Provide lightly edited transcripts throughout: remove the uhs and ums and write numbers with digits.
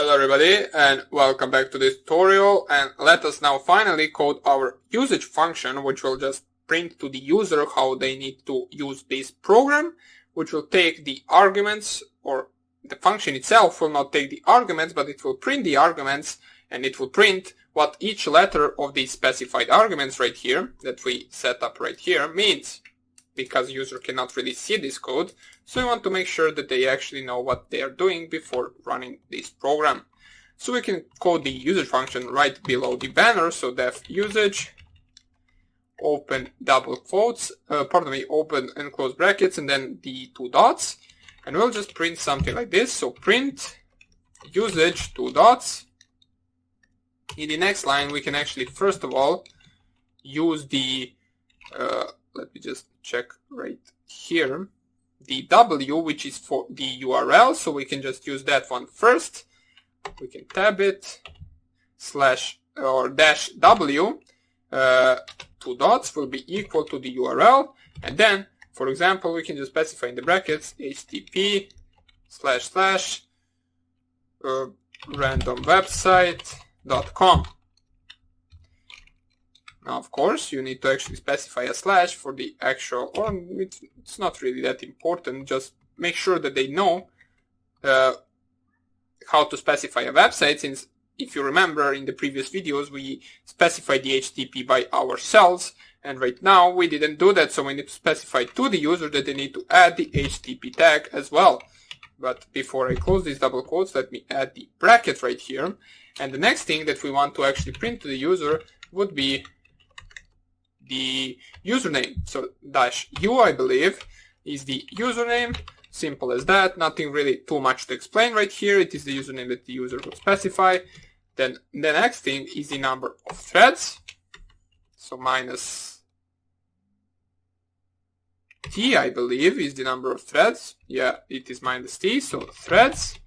Hello everybody and welcome back to this tutorial, and let us now finally code our usage function, which will just print to the user how they need to use this program, which will take the arguments, or the function itself will not take the arguments, but it will print the arguments, and it will print what each letter of the specified arguments right here that we set up right here means, because user cannot really see this code. So we want to make sure that they actually know what they are doing before running this program. So we can code the usage function right below the banner. So def usage, open double quotes, open and close brackets, and then the two dots. And we'll just print something like this. So print usage two dots. In the next line, we can actually first of all use the, let me just check right here, the W, which is for the URL, so we can just use that one first. We can tab it, slash or dash W, two dots will be equal to the URL, and then, for example, we can just specify in the brackets http / randomwebsite.com. Now, of course, you need to actually specify a slash for the actual, or it's not really that important, just make sure that they know how to specify a website, since if you remember in the previous videos we specified the HTTP by ourselves, and right now we didn't do that, so we need to specify to the user that they need to add the HTTP tag as well. But before I close these double quotes, let me add the bracket right here, and the next thing that we want to actually print to the user would be the username. So -u, I believe, is the username. Simple as that, nothing really too much to explain right here. It is the username that the user will specify. Then the next thing is the number of threads. So -t, I believe, is the number of threads. Yeah, it is -t, so threads.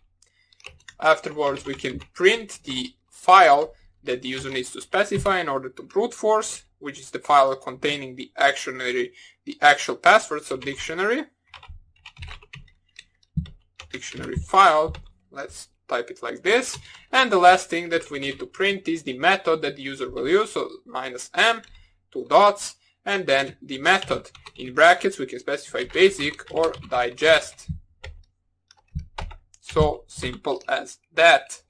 Afterwards, we can print the file that the user needs to specify in order to brute force, which is the file containing the actual password, so dictionary file. Let's type it like this. And the last thing that we need to print is the method that the user will use, so -m, two dots, and then the method. In brackets, we can specify basic or digest. So simple as that.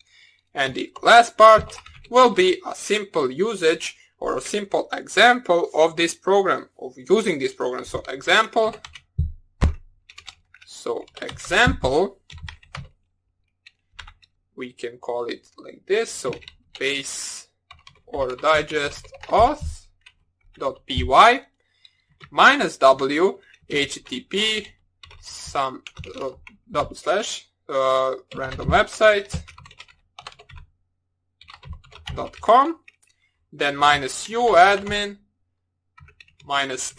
And the last part will be a simple usage or a simple example of this program, of using this program. So example, we can call it like this. So base or digest auth.py -w http some /randomwebsite.com, then -u admin, -t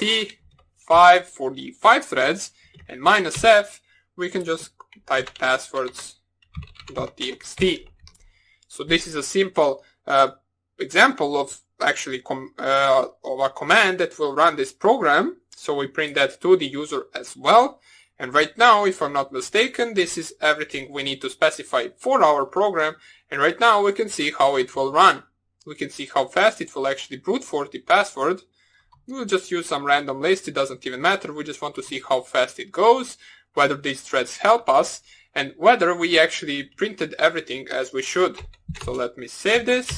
5 for the 5 threads, and -f we can just type passwords.txt. So this is a simple example of actually of a command that will run this program. So we print that to the user as well. And right now, if I'm not mistaken, this is everything we need to specify for our program. And right now we can see how it will run. We can see how fast it will actually brute force the password. We'll just use some random list, it doesn't even matter. We just want to see how fast it goes, whether these threads help us, and whether we actually printed everything as we should. So let me save this.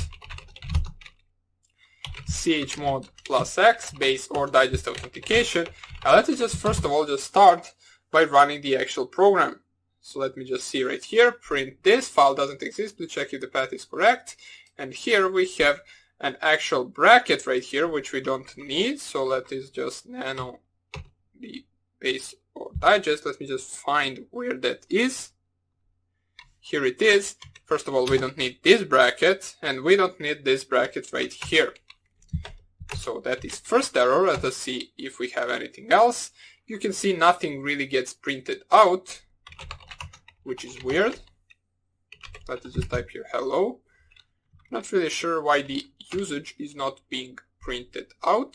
chmod +x base or digest authentication. Now let us just first of all just start by running the actual program. So let me just see right here, print this file doesn't exist, please check if the path is correct. And here we have an actual bracket right here, which we don't need. So let us just nano the base or digest. Let me just find where that is. Here it is. First of all, we don't need this bracket, and we don't need this bracket right here. So that is first error. Let us see if we have anything else. You can see nothing really gets printed out, which is weird. Let us just type here hello. Not really sure why the usage is not being printed out.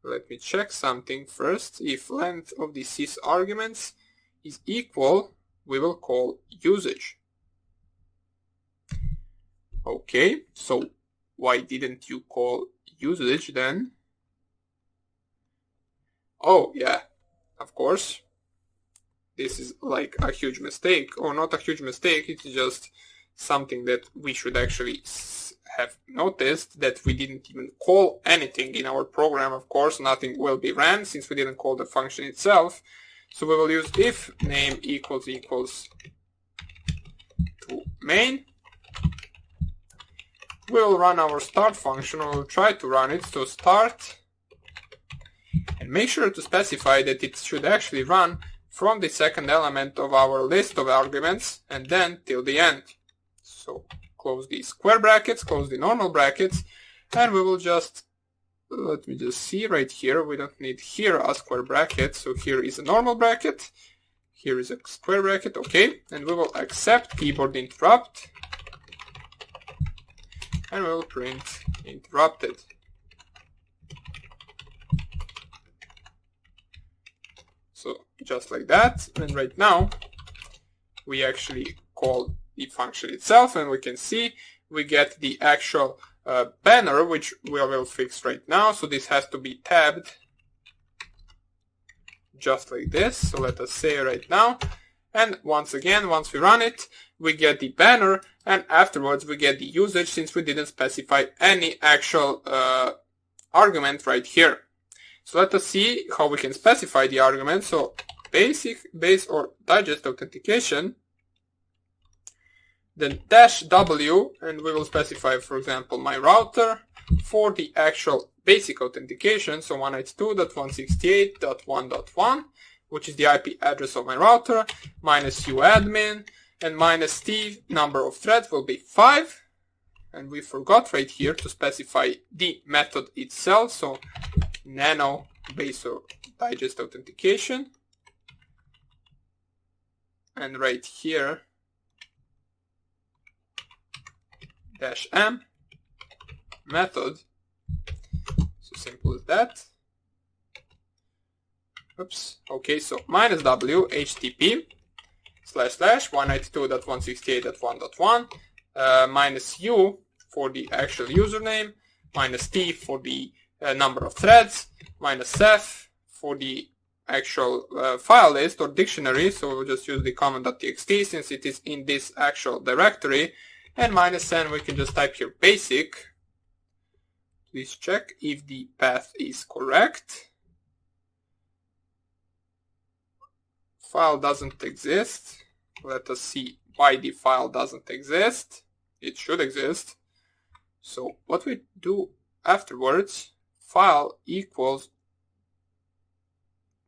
Let me check something first. If length of the sys arguments is equal we will call usage. Okay, so why didn't you call usage then? Oh yeah, of course. This is like a huge mistake, or not a huge mistake, it's just something that we should actually have noticed, that we didn't even call anything in our program. Of course, nothing will be ran since we didn't call the function itself. So we will use if name equals to main. We will run our start function, or we'll try to run it, so start, and make sure to specify that it should actually run from the second element of our list of arguments and then till the end. So close the square brackets, close the normal brackets, and we will just, let me just see right here, we don't need here a square bracket, so here is a normal bracket, here is a square bracket, okay, and we will accept keyboard interrupt, and we will print interrupted. So just like that, and right now we actually call the function itself, and we can see we get the actual banner, which we will fix right now. So this has to be tabbed just like this. So let us say right now, and once again, once we run it, we get the banner, and afterwards we get the usage, since we didn't specify any actual argument right here. So let us see how we can specify the argument. So base or digest authentication, then -w, and we will specify, for example, my router for the actual basic authentication. So 192.168.1.1, which is the IP address of my router, -uadmin, and -t number of threads will be 5. And we forgot right here to specify the method itself. So nano base or digest authentication, and right here -m method. So simple as that. Oops. Okay, so -w http //192.168.1.1 -u for the actual username, -t for the number of threads, -f for the actual file list or dictionary, so we'll just use the common.txt since it is in this actual directory, and -n we can just type here basic. Please check if the path is correct. File doesn't exist. Let us see why the file doesn't exist. It should exist. So what we do afterwards, file equals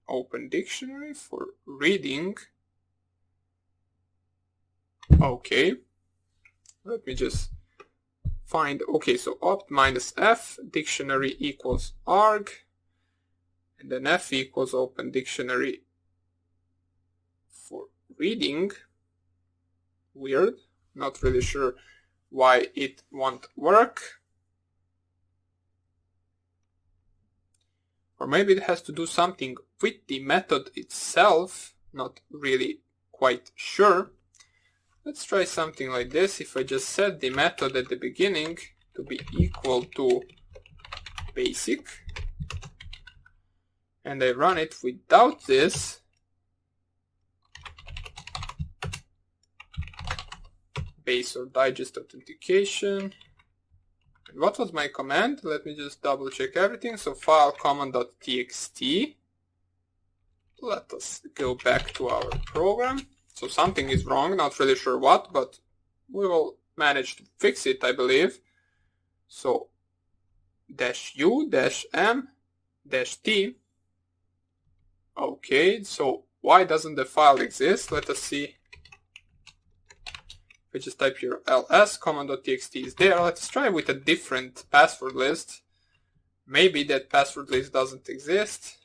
open dictionary for reading. Okay, let me just find, okay, so opt -f dictionary equals arg, and then f equals open dictionary for reading. Weird, not really sure why it won't work. Or maybe it has to do something with the method itself, not really quite sure. Let's try something like this. If I just set the method at the beginning to be equal to basic, and I run it without this, base or digest authentication. And what was my command? Let me just double check everything. So file common.txt. Let us go back to our program. So something is wrong, not really sure what, but we will manage to fix it, I believe. So -u -m -t. Okay, so why doesn't the file exist? Let us see. If I just type here ls, common.txt is there. Let's try with a different password list. Maybe that password list doesn't exist.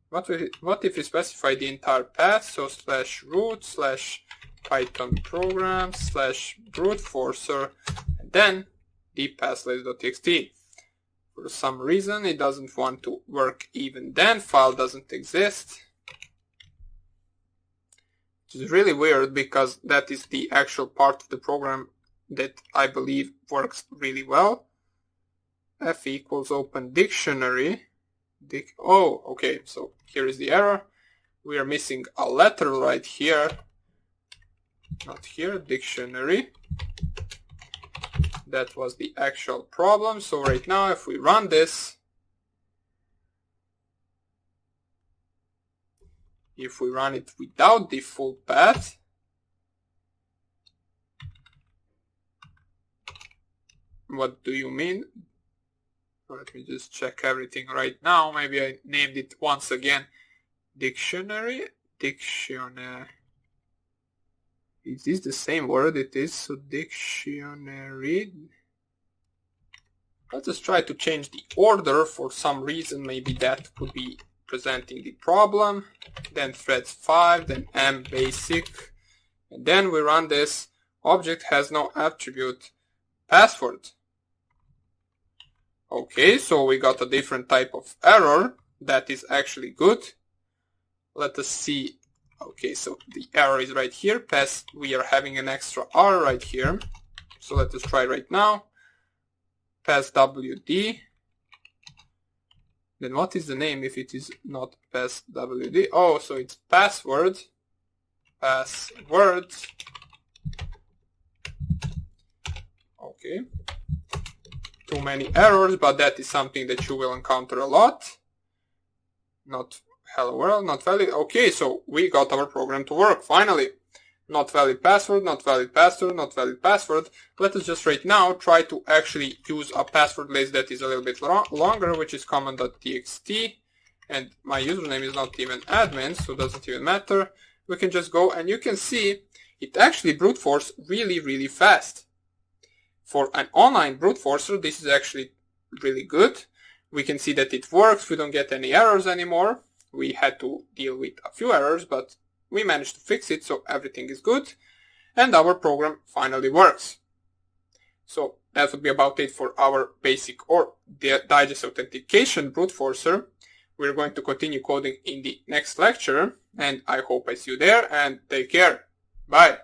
What if we specify the entire path? So /root /python program /brute forcer, and then the passlist.txt. For some reason it doesn't want to work even then. File doesn't exist. Which is really weird because that is the actual part of the program that I believe works really well. F equals open dictionary. Oh, okay, so here is the error. We are missing a letter right here. Not here, dictionary. That was the actual problem. So right now if we run this, if we run it without the full path, what do you mean? Let me just check everything right now. Maybe I named it once again. Dictionary. Is this the same word? It is. So dictionary. Let's just try to change the order for some reason. Maybe that could be presenting the problem. Then threads 5, then m basic. And then we run this. Object has no attribute password. Okay, so we got a different type of error. That is actually good. Let us see. Okay, so the error is right here. Pass, we are having an extra R right here. So let us try right now. Pass WD. Then what is the name if it is not pass WD? Oh, so it's password. Password. Okay. Too many errors, but that is something that you will encounter a lot. Not hello world, not valid. Okay, so we got our program to work finally. Not valid password, not valid password, not valid password. Let us just right now try to actually use a password list that is a little bit longer, which is common.txt. And my username is not even admin, so it doesn't even matter. We can just go and you can see it actually brute force really fast. For an online brute forcer, this is actually really good. We can see that it works. We don't get any errors anymore. We had to deal with a few errors, but we managed to fix it, so everything is good. And our program finally works. So that would be about it for our basic or digest authentication brute forcer. We're going to continue coding in the next lecture, and I hope I see you there, and take care. Bye.